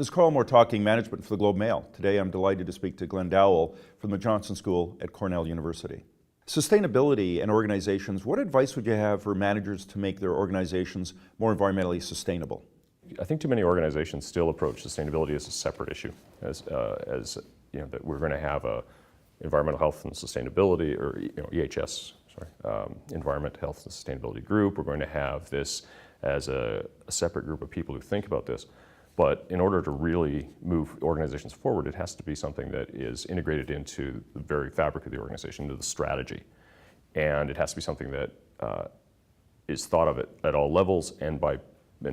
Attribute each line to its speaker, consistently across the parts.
Speaker 1: This is Karl, and we're talking management for the Globe Mail. Today I'm delighted to speak to Glen Dowell from the Johnson School at Cornell University. Sustainability and organizations, what advice would you have for managers to make their organizations more environmentally sustainable?
Speaker 2: I think too many organizations still approach sustainability as a separate issue, as you know, that we're going to have a environmental health and sustainability, or EHS, environment, health and sustainability group. We're going to have this as a separate group of people who think about this. But in order to really move organizations forward, it has to be something that is integrated into the very fabric of the organization, into the strategy. And it has to be something that is thought of at all levels, and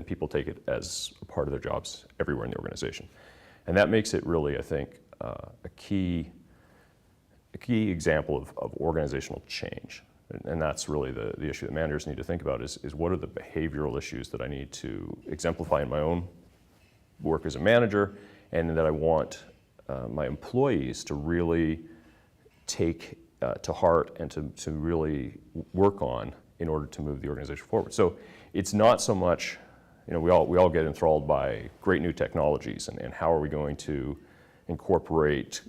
Speaker 2: people take it as a part of their jobs everywhere in the organization. And that makes it really, I think, a key example of organizational change. And that's really the issue that managers need to think about is what are the behavioral issues that I need to exemplify in my own work as a manager, and that I want my employees to really take to heart and to really work on in order to move the organization forward. So it's not so much, we all get enthralled by great new technologies and how are we going to incorporate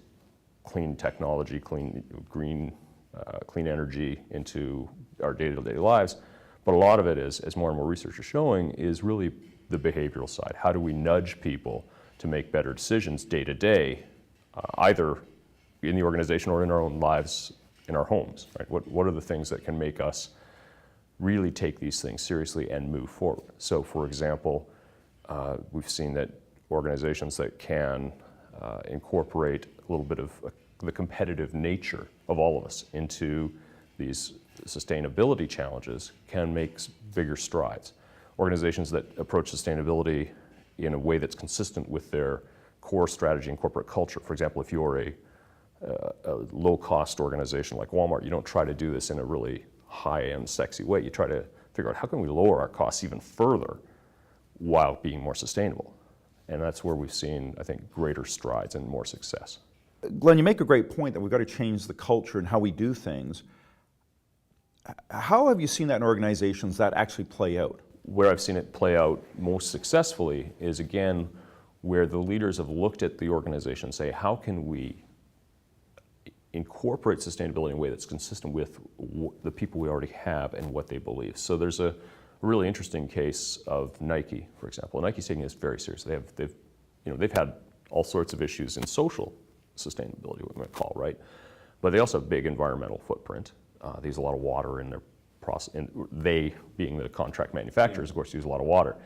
Speaker 2: clean technology, green energy into our day-to-day lives. But a lot of it is, as more and more research is showing, is really the behavioral side. How do we nudge people to make better decisions day to day, either in the organization or in our own lives, in our homes, right? What are the things that can make us really take these things seriously and move forward? So for example, we've seen that organizations that can incorporate a little bit of the competitive nature of all of us into these sustainability challenges can make bigger strides. Organizations that approach sustainability in a way that's consistent with their core strategy and corporate culture. For example, if you're a low-cost organization like Walmart, you don't try to do this in a really high-end, sexy way. You try to figure out how can we lower our costs even further while being more sustainable. And that's where we've seen, I think, greater strides and more success.
Speaker 1: Glen, you make a great point that we've got to change the culture and how we do things. How have you seen that in organizations that actually play out?
Speaker 2: Where I've seen it play out most successfully is, again, where the leaders have looked at the organization and say, how can we incorporate sustainability in a way that's consistent with the people we already have and what they believe. So there's a really interesting case of Nike, for example. Nike's taking this very seriously. They've had all sorts of issues in social sustainability, what we might call, right? But they also have a big environmental footprint. They use a lot of water in their process, and they, being the contract manufacturers, of course, use a lot of water.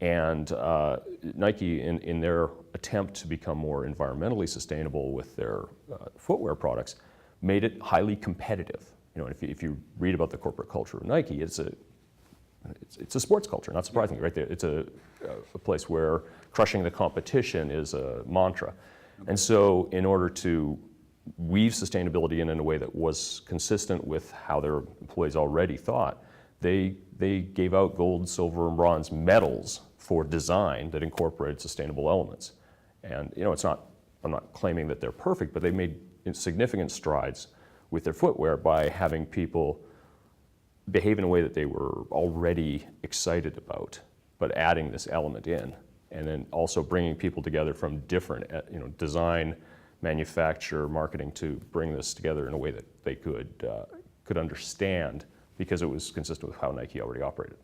Speaker 2: And Nike, in their attempt to become more environmentally sustainable with their footwear products, made it highly competitive. If you read about the corporate culture of Nike, it's a sports culture, not surprisingly, right? It's a place where crushing the competition is a mantra. And so in order to weave sustainability in a way that was consistent with how their employees already thought, they gave out gold, silver, and bronze medals for design that incorporated sustainable elements. And I'm not claiming that they're perfect, but they made significant strides with their footwear by having people behave in a way that they were already excited about, but adding this element in. And then also bringing people together from different, design, manufacture, marketing, to bring this together in a way that they could understand, because it was consistent with how Nike already operated.